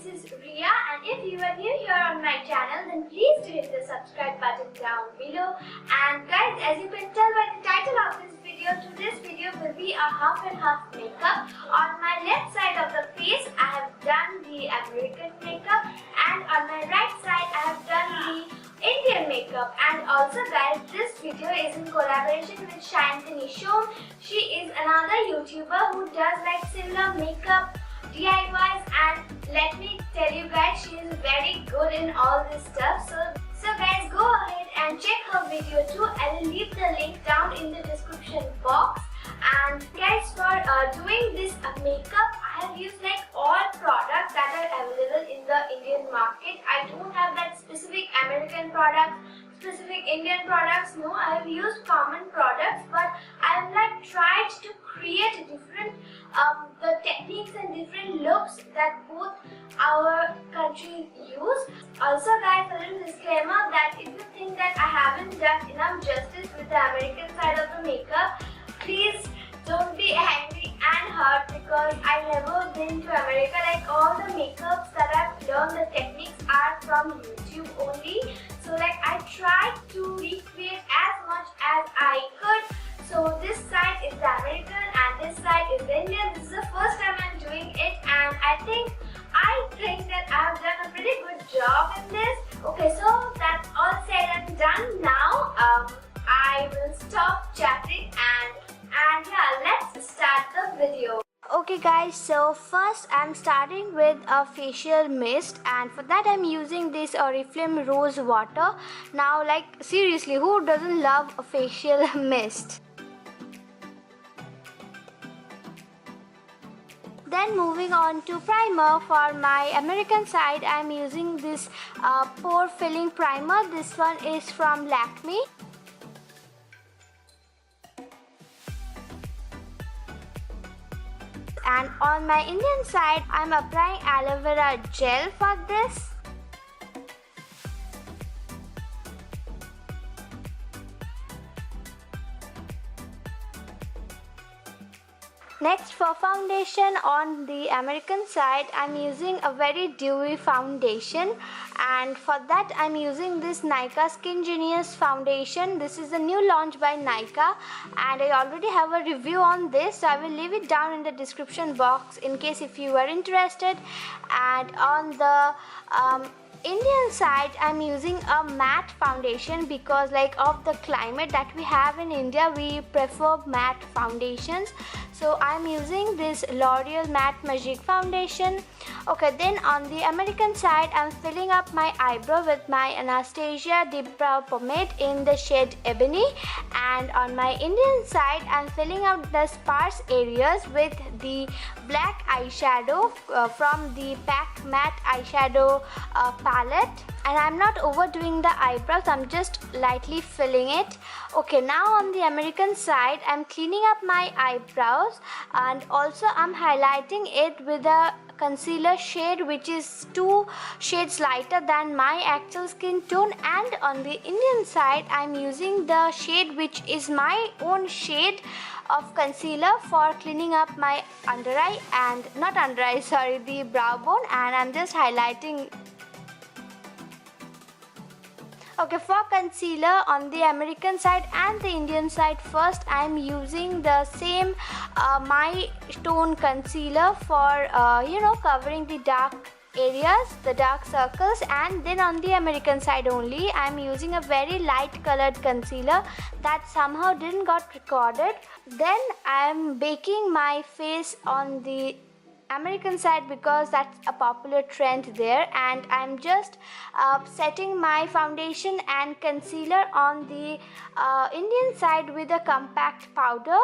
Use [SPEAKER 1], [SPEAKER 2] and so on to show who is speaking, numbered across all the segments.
[SPEAKER 1] this is Rhea, and if you are new here on my channel, then please do hit the subscribe button down below. And guys, as you can tell by the title of this video will be a half and half makeup. On my left side of the face, I have done the American makeup, and on my right side, I have done the Indian makeup. And also guys, this video is in collaboration with Sayantani. She is another YouTuber who does like similar makeup DIYs, and let me tell you guys, she is very good in all this stuff. So guys, go ahead and check her video too. I will leave the link down in the description box. And guys, for doing this makeup, I have used like all products that are available in the Indian market. I don't have that specific American products, specific Indian products. No, I have used common products, but I have like tried to create different the techniques and different looks that both our countries use. Also guys, a little disclaimer that if you think that I haven't done enough justice with the American side of the makeup, please don't be angry and hurt, because I never been to America. Like all the makeups that I've learned, the techniques are from YouTube only. So like I tried to recreate as much as I could. So this side is the American and this side is the Indian. This is the first time I'm doing it, and I think that I've done a pretty good job in this. Okay, so that's all said and done. Now I will stop chatting and yeah, let's start the video. Okay guys, so first I'm starting with a facial mist, and for that I'm using this Oriflame rose water. Now like seriously, who doesn't love a facial mist? Then moving on to primer. For my American side, I'm using this pore filling primer. This one is from Lakme. And on my Indian side, I'm applying aloe vera gel for this. Next, for foundation, on the American side, I'm using a very dewy foundation, and for that I'm using this Nykaa Skin Genius foundation. This is a new launch by Nykaa, and I already have a review on this, so I will leave it down in the description box in case if you are interested. And on the Indian side, I'm using a matte foundation because like of the climate that we have in India, we prefer matte foundations. So I'm using this L'Oreal Matte Magic foundation. Okay, then on the American side, I'm filling up my eyebrow with my Anastasia Deep Brow Pomade in the shade Ebony. And on my Indian side, I'm filling up the sparse areas with the black eyeshadow from the PAC Matte Eyeshadow palette. And I'm not overdoing the eyebrows, I'm just lightly filling it. Okay, now on the American side, I'm cleaning up my eyebrows, and also I'm highlighting it with a concealer shade which is 2 shades lighter than my actual skin tone. And on the Indian side, I'm using the shade which is my own shade of concealer for cleaning up my under eye, and not under eye, sorry, the brow bone, and I'm just highlighting. Okay, for concealer on the American side and the Indian side, first I'm using the same My Tone concealer for covering the dark areas, the dark circles. And then on the American side only, I'm using a very light colored concealer that somehow didn't got recorded. Then I'm baking my face on the American side because that's a popular trend there, and I'm just setting my foundation and concealer on the Indian side with a compact powder.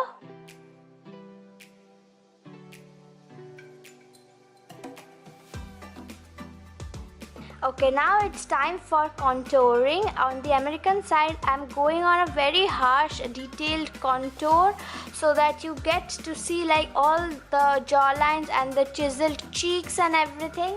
[SPEAKER 1] Okay, now it's time for contouring. On the American side, I'm going on a very harsh detailed contour so that you get to see like all the jawlines and the chiseled cheeks and everything.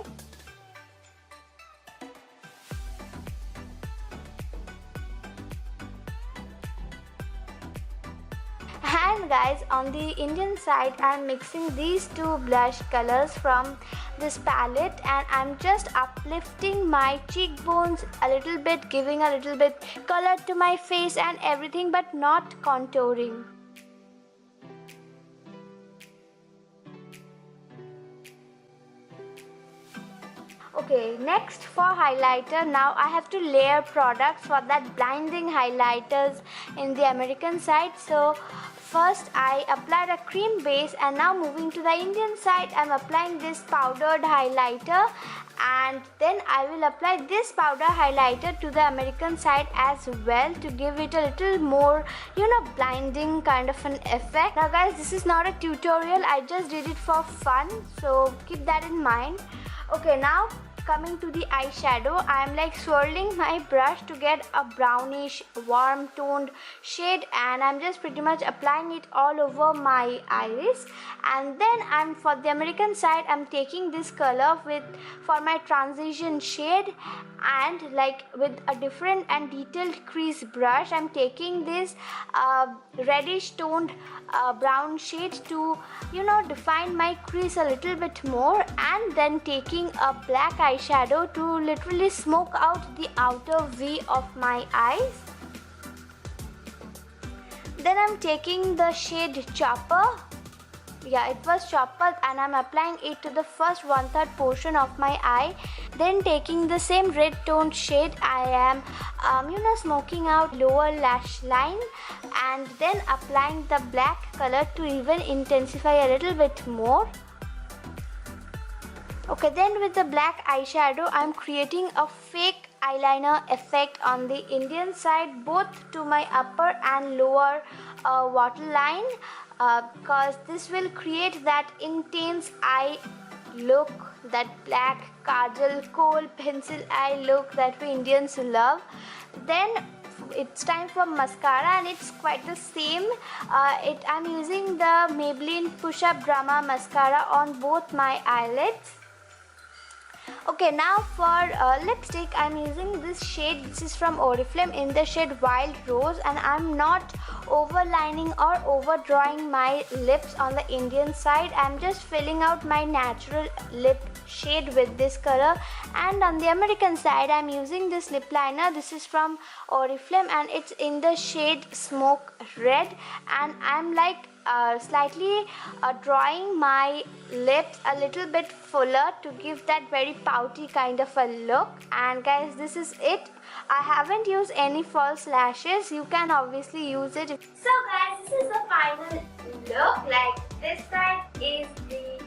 [SPEAKER 1] And guys, on the Indian side, I'm mixing these two blush colors from this palette and I'm just uplifting my cheekbones a little bit, giving a little bit color to my face and everything, but not contouring. Okay, next for highlighter, now I have to layer products for that blinding highlighters in the American side. So first I applied a cream base, and now moving to the Indian side, I'm applying this powdered highlighter, and then I will apply this powder highlighter to the American side as well to give it a little more, blinding kind of an effect. Now guys, this is not a tutorial, I just did it for fun, so keep that in mind. Okay, now coming to the eyeshadow, I am like swirling my brush to get a brownish warm toned shade, and I'm just pretty much applying it all over my iris. And then for the American side, I'm taking this color for my transition shade, and like with a different and detailed crease brush, I'm taking this reddish toned brown shade to define my crease a little bit more, and then taking a black eyeshadow to literally smoke out the outer V of my eyes. Then I'm taking the shade Chopper. Yeah, it was Chopper, and I'm applying it to the first 1/3 portion of my eye. Then taking the same red toned shade, I am smoking out lower lash line, and then applying the black color to even intensify a little bit more. Okay, then with the black eyeshadow, I'm creating a fake eyeliner effect on the Indian side, both to my upper and lower waterline, because this will create that intense eye look, that black kajal, kohl pencil eye look that we Indians love. Then it's time for mascara, and it's quite the same. I'm using the Maybelline Push Up Drama mascara on both my eyelids. Okay, now for lipstick, I'm using this shade. This is from Oriflame in the shade Wild Rose, and I'm not overlining or overdrawing my lips on the Indian side. I'm just filling out my natural lip shade with this color. And on the American side, I'm using this lip liner. This is from Oriflame, and it's in the shade Smoke Red, and I'm like slightly drawing my lips a little bit fuller to give that very pouty kind of a look. And guys, this is it. I haven't used any false lashes. You can obviously use it.
[SPEAKER 2] So guys, this is the final look. Like this side is the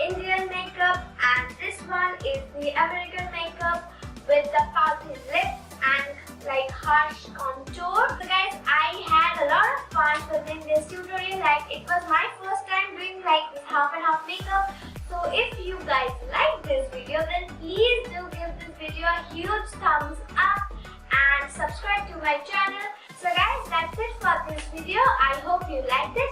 [SPEAKER 2] Indian makeup and this one is the American makeup with the pouty lips and like harsh contour. So guys, I had a lot of fun within this tutorial. Like it was my first time doing like this half and half makeup. So if you guys like this video, then please do give this video a huge thumbs up and subscribe to my channel. So guys, that's it for this video. I hope you liked it.